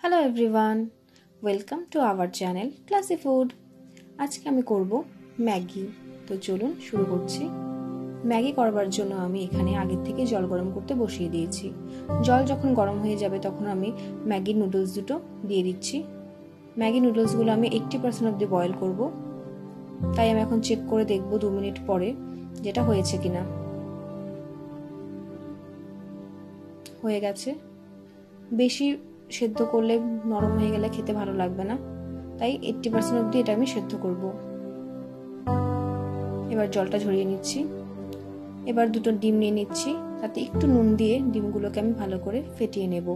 Hello everyone, welcome to our channel classy food. আজকে আমি করব ম্যাগি। তো চলুন শুরু করছি। ম্যাগি করবার জন্য আমি এখানে আগের থেকে জল গরম করতে বসিয়ে দিয়েছি। জল যখন গরম হয়ে যাবে তখন আমি ম্যাগির নুডলস দুটো দিয়ে দিচ্ছি। ম্যাগি নুডলসগুলো আমি 80% অবধি বয়েল করব, তাই আমি এখন চেক করে দেখব 2 মিনিট পরে যেটা হয়েছে কিনা। হয়ে গেছে। বেশি সেদ্ধ করলে নরম হয়ে গেলে খেতে ভালো লাগবে না, তাই 80% অবধি এটা আমি সেদ্ধ করব। এবার জলটা ঝরিয়ে নিচ্ছি। এবার দুটো ডিম নিয়ে নিচ্ছি, তাতে একটু নুন দিয়ে ডিমগুলোকে আমি ভালো করে ফেটিয়ে নেব।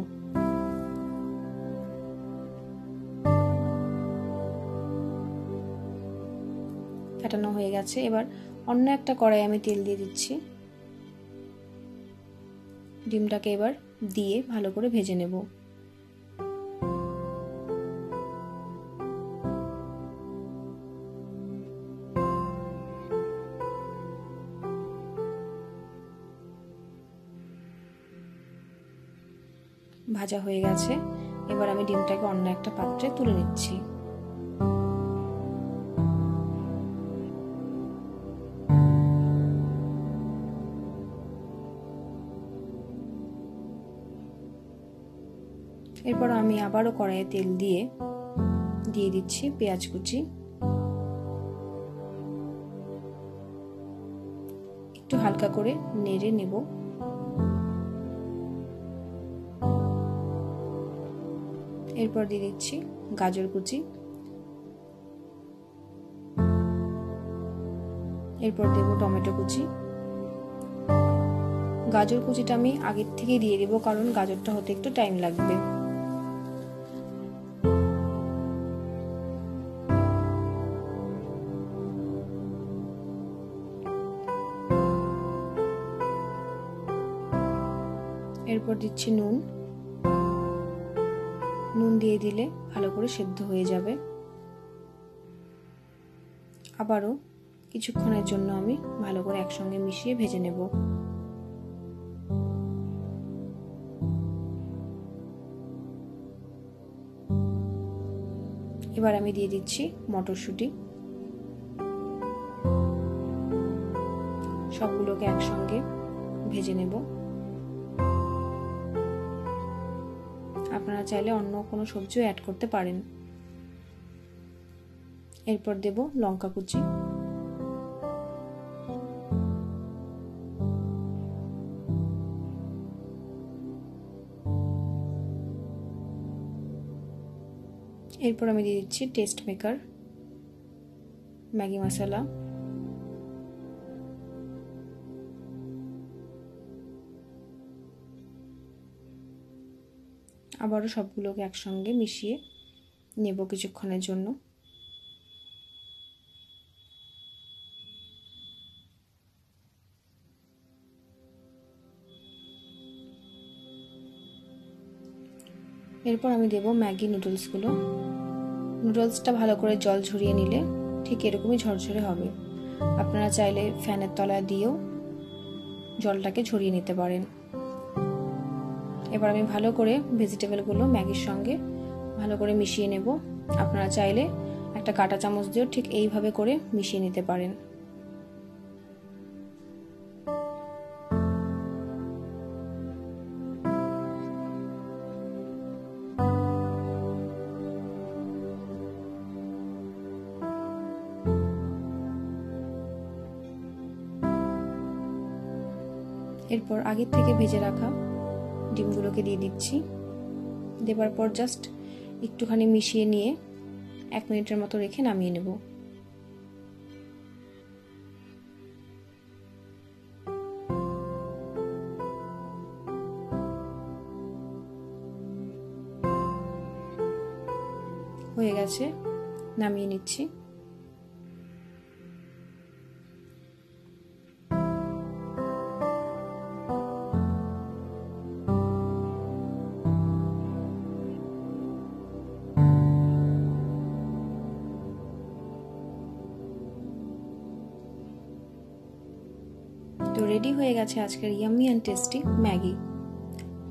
ফেটানো হয়ে গেছে। এবার অন্য একটা কড়াই আমি তেল দিয়ে দিচ্ছি। ডিমটাকে এবার দিয়ে ভালো করে ভেজে নেব। ভাজা হয়ে গেছে। এবার আমি ডিমটাকে অন্য একটা পাত্রে তুলে নিচ্ছি। এরপর আমি আবারও কড়াইয়ে তেল দিয়ে দিচ্ছি পেঁয়াজ কুচি। একটু হালকা করে নেড়ে নেব। এরপর দিয়ে দিচ্ছি গাজর কুচি। এরপর দেব টমেটো কুচি। গাজর কুচিটা আমি আগের থেকে দিয়ে দেব, কারণ গাজরটা হতে একটু টাইম লাগবে। এরপর দিচ্ছি নুন। নুন দিয়ে দিলে ভালো করে সেদ্ধ হয়ে যাবে। আবারও কিছুক্ষণের জন্য আমি ভালো করে একসঙ্গে মিশিয়ে ভেজে নেব। এবার আমি দিয়ে দিচ্ছি মটরশুঁটি। সবগুলোকে একসঙ্গে ভেজে নেব। আপনারা চাইলে অন্য কোনো সবজিও অ্যাড করতে পারেন। এরপর দেব লঙ্কা কুচি। এরপর আমি দিয়ে দিচ্ছি টেস্ট মেকার, ম্যাগি মশলা। আবারও সবগুলোকে একসঙ্গে মিশিয়ে নেব কিছুক্ষণের জন্য। এরপর আমি দেব ম্যাগি নুডলসগুলো। নুডলসটা ভালো করে জল ঝরিয়ে নিলে ঠিক এরকমই ঝরঝরে হবে। আপনারা চাইলে ফ্যানের তলায় দিয়েও জলটাকে ঝরিয়ে নিতে পারেন। এবার আমি ভালো করে ভেজিটেবলগুলো ম্যাগির সঙ্গে ভালো করে মিশিয়ে নেব। আপনারা চাইলে একটা কাঁটা চামচ দিয়েও ঠিক এইভাবে করে মিশিয়ে নিতে পারেন। এরপর আগের থেকে ভেজে রাখা ডিমগুলোকে দিয়ে দিচ্ছি। দেবার পর জাস্ট একটুখানি মিশিয়ে নিয়ে 1 মিনিটের মতো রেখে নামিয়ে নেব। হয়ে গেছে, নামিয়ে নিচ্ছি। তো রেডি হয়ে গেছে আজকের yummy and tasty Maggi.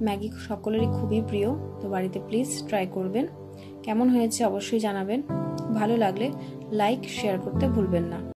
Maggi সকলেরই খুবই প্রিয়, তো বাড়িতে প্লিজ ট্রাই করবেন। কেমন হয়েছে অবশ্যই জানাবেন। ভালো লাগলে লাইক শেয়ার করতে ভুলবেন না।